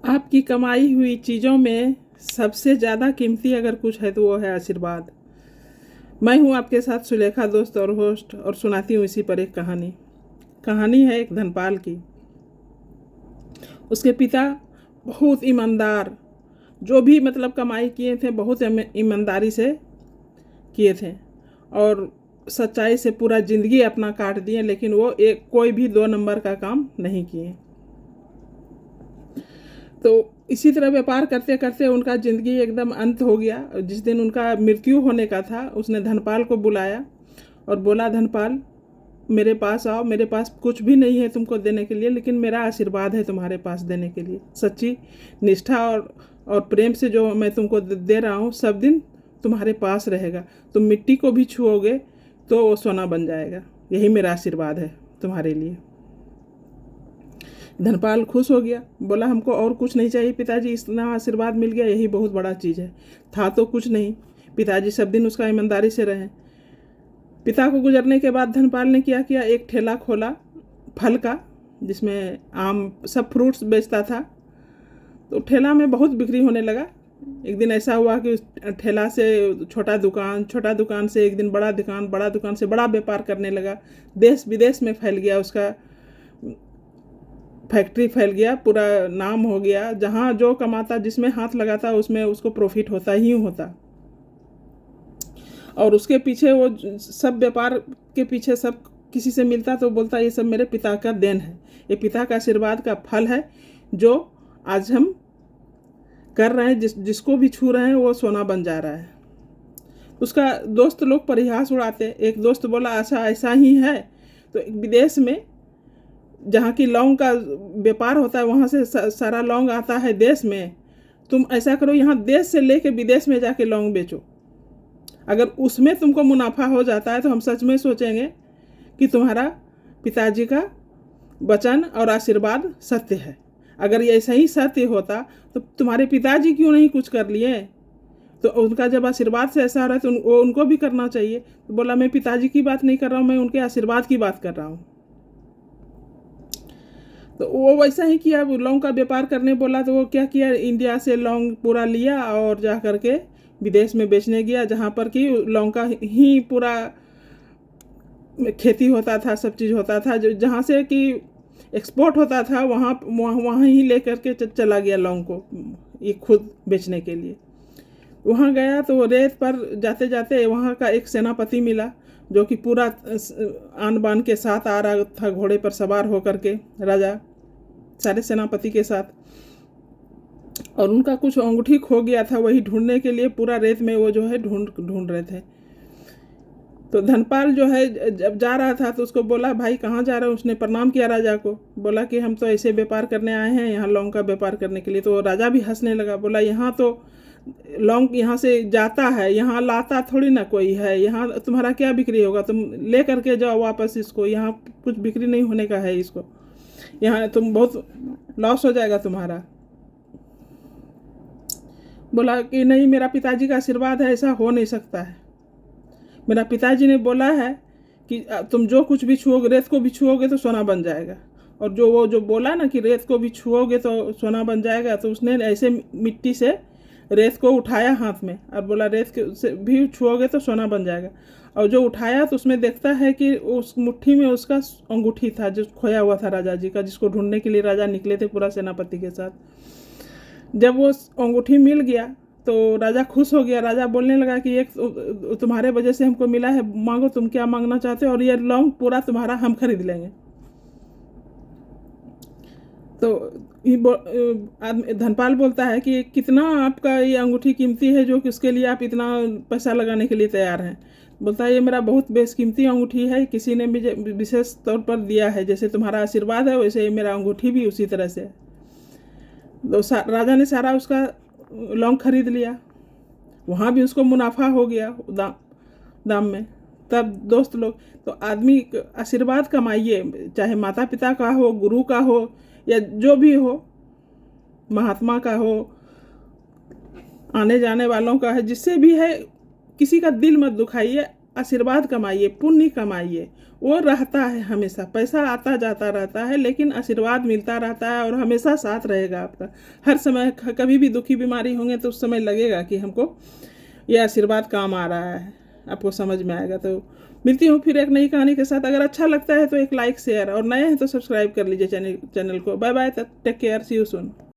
आपकी कमाई हुई चीज़ों में सबसे ज़्यादा कीमती अगर कुछ है तो वो है आशीर्वाद। मैं हूँ आपके साथ सुलेखा, दोस्त और होस्ट, और सुनाती हूँ इसी पर एक कहानी। कहानी है एक धनपाल की। उसके पिता बहुत ईमानदार, जो भी मतलब कमाई किए थे बहुत ईमानदारी से किए थे और सच्चाई से पूरा ज़िंदगी अपना काट दिए, लेकिन वो एक कोई भी 2 नंबर का काम नहीं किए। तो इसी तरह व्यापार करते करते उनका ज़िंदगी एकदम अंत हो गया। जिस दिन उनका मृत्यु होने का था, उसने धनपाल को बुलाया और बोला, धनपाल मेरे पास आओ, मेरे पास कुछ भी नहीं है तुमको देने के लिए, लेकिन मेरा आशीर्वाद है तुम्हारे पास देने के लिए। सच्ची निष्ठा और प्रेम से जो मैं तुमको दे रहा हूँ सब दिन तुम्हारे पास रहेगा। तुम मिट्टी को भी छुओगे तो वो सोना बन जाएगा। यही मेरा आशीर्वाद है तुम्हारे लिए। धनपाल खुश हो गया, बोला हमको और कुछ नहीं चाहिए पिताजी, इतना आशीर्वाद मिल गया यही बहुत बड़ा चीज़ है। था तो कुछ नहीं, पिताजी सब दिन उसका ईमानदारी से रहे। पिता को गुजरने के बाद धनपाल ने क्या किया, एक ठेला खोला फल का, जिसमें आम सब फ्रूट्स बेचता था। तो ठेला में बहुत बिक्री होने लगा। एक दिन ऐसा हुआ कि उस ठेला से छोटा दुकान, छोटा दुकान से एक दिन बड़ा दुकान, बड़ा दुकान से बड़ा व्यापार करने लगा। देश विदेश में फैल गया, उसका फैक्ट्री फैल गया, पूरा नाम हो गया। जहाँ जो कमाता, जिसमें हाथ लगाता उसमें उसको प्रॉफिट होता ही होता। और उसके पीछे वो सब व्यापार के पीछे सब किसी से मिलता तो बोलता ये सब मेरे पिता का देन है, ये पिता का आशीर्वाद का फल है जो आज हम कर रहे हैं। जिसको भी छू रहे हैं वो सोना बन जा रहा है। उसका दोस्त लोग परिहास उड़ाते। एक दोस्त बोला, अच्छा ऐसा ही है तो विदेश में जहाँ की लौंग का व्यापार होता है वहाँ से सारा लौंग आता है देश में। तुम ऐसा करो, यहाँ देश से लेके विदेश में जाके लौंग बेचो। अगर उसमें तुमको मुनाफा हो जाता है तो हम सच में सोचेंगे कि तुम्हारा पिताजी का वचन और आशीर्वाद सत्य है। अगर ये ऐसा ही सत्य होता तो तुम्हारे पिताजी क्यों नहीं कुछ कर लिए? तो उनका जब आशीर्वाद से ऐसा हो रहा है तो वो उनको भी करना चाहिए। तो बोला, मैं पिताजी की बात नहीं कर रहा हूँ, मैं उनके आशीर्वाद की बात कर रहा हूँ। तो वो वैसा ही किया, लौंग का व्यापार करने बोला तो वो क्या किया, इंडिया से लौंग पूरा लिया और जा करके विदेश में बेचने गया, जहाँ पर कि लौंग का ही पूरा खेती होता था, सब चीज़ होता था। जो जहाँ से कि एक्सपोर्ट होता था वहाँ वहाँ ही ले करके चला गया लौंग को, ये खुद बेचने के लिए। वहाँ गया तो रेत पर जाते जाते वहाँ का एक सेनापति मिला, जो कि पूरा आन बान के साथ आ रहा था, घोड़े पर सवार होकर के, राजा सारे सेनापति के साथ। और उनका कुछ अंगूठी खो गया था, वही ढूंढने के लिए पूरा रेत में वो जो है ढूंढ रहे थे। तो धनपाल जो है जब जा रहा था तो उसको बोला, भाई कहाँ जा रहा है? उसने प्रणाम किया राजा को, बोला कि हम तो ऐसे व्यापार करने आए हैं यहाँ लौंग का व्यापार करने के लिए। तो राजा भी हंसने लगा, बोला यहाँ तो लौंग यहाँ से जाता है, यहाँ लाता थोड़ी ना कोई है। यहाँ तुम्हारा क्या बिक्री होगा? तुम ले करके जाओ वापस इसको, यहाँ कुछ बिक्री नहीं होने का है इसको, यहाँ तुम बहुत लॉस हो जाएगा तुम्हारा। बोला कि नहीं, मेरा पिताजी का आशीर्वाद है, ऐसा हो नहीं सकता है। मेरा पिताजी ने बोला है कि तुम जो कुछ भी छुओगे, रेत को भी छुओगे तो सोना बन जाएगा। और जो वो जो बोला ना कि रेत को भी छुओगे तो सोना बन जाएगा, तो उसने ऐसे मिट्टी से रेत को उठाया हाथ में और बोला रेत से भी छुओगे तो सोना बन जाएगा। और जो उठाया तो उसमें देखता है कि उस मुट्ठी में उसका अंगूठी था जो खोया हुआ था राजा जी का, जिसको ढूंढने के लिए राजा निकले थे पूरा सेनापति के साथ। जब वो अंगूठी मिल गया तो राजा खुश हो गया। राजा बोलने लगा कि एक तुम्हारे वजह से हमको मिला है, मांगो तुम क्या मांगना चाहते हो, और ये लौंग पूरा तुम्हारा हम खरीद लेंगे। तो धनपाल बोलता है कि कितना आपका ये अंगूठी कीमती है जो कि उसके लिए आप इतना पैसा लगाने के लिए तैयार हैं? बोलता है ये मेरा बहुत बेशकीमती अंगूठी है, किसी ने मुझे विशेष तौर पर दिया है, जैसे तुम्हारा आशीर्वाद है वैसे ही मेरा अंगूठी भी उसी तरह से। तो राजा ने सारा उसका लौंग खरीद लिया। वहाँ भी उसको मुनाफा हो गया दाम में। तब दोस्त लोग, तो आदमी आशीर्वाद कमाइए, चाहे माता पिता का हो, गुरु का हो, या जो भी हो, महात्मा का हो, आने जाने वालों का है, जिससे भी है, किसी का दिल मत दुखाइए। आशीर्वाद कमाइए, पुण्य कमाइए, वो रहता है हमेशा। पैसा आता जाता रहता है लेकिन आशीर्वाद मिलता रहता है और हमेशा साथ रहेगा आपका। हर समय कभी भी दुखी बीमारी होंगे तो उस समय लगेगा कि हमको ये आशीर्वाद काम आ रहा है, आपको समझ में आएगा। तो मिलती हूँ फिर एक नई कहानी के साथ। अगर अच्छा लगता है तो एक लाइक शेयर, और नए हैं तो सब्सक्राइब कर लीजिए चैनल को। Bye bye, take care, see you soon.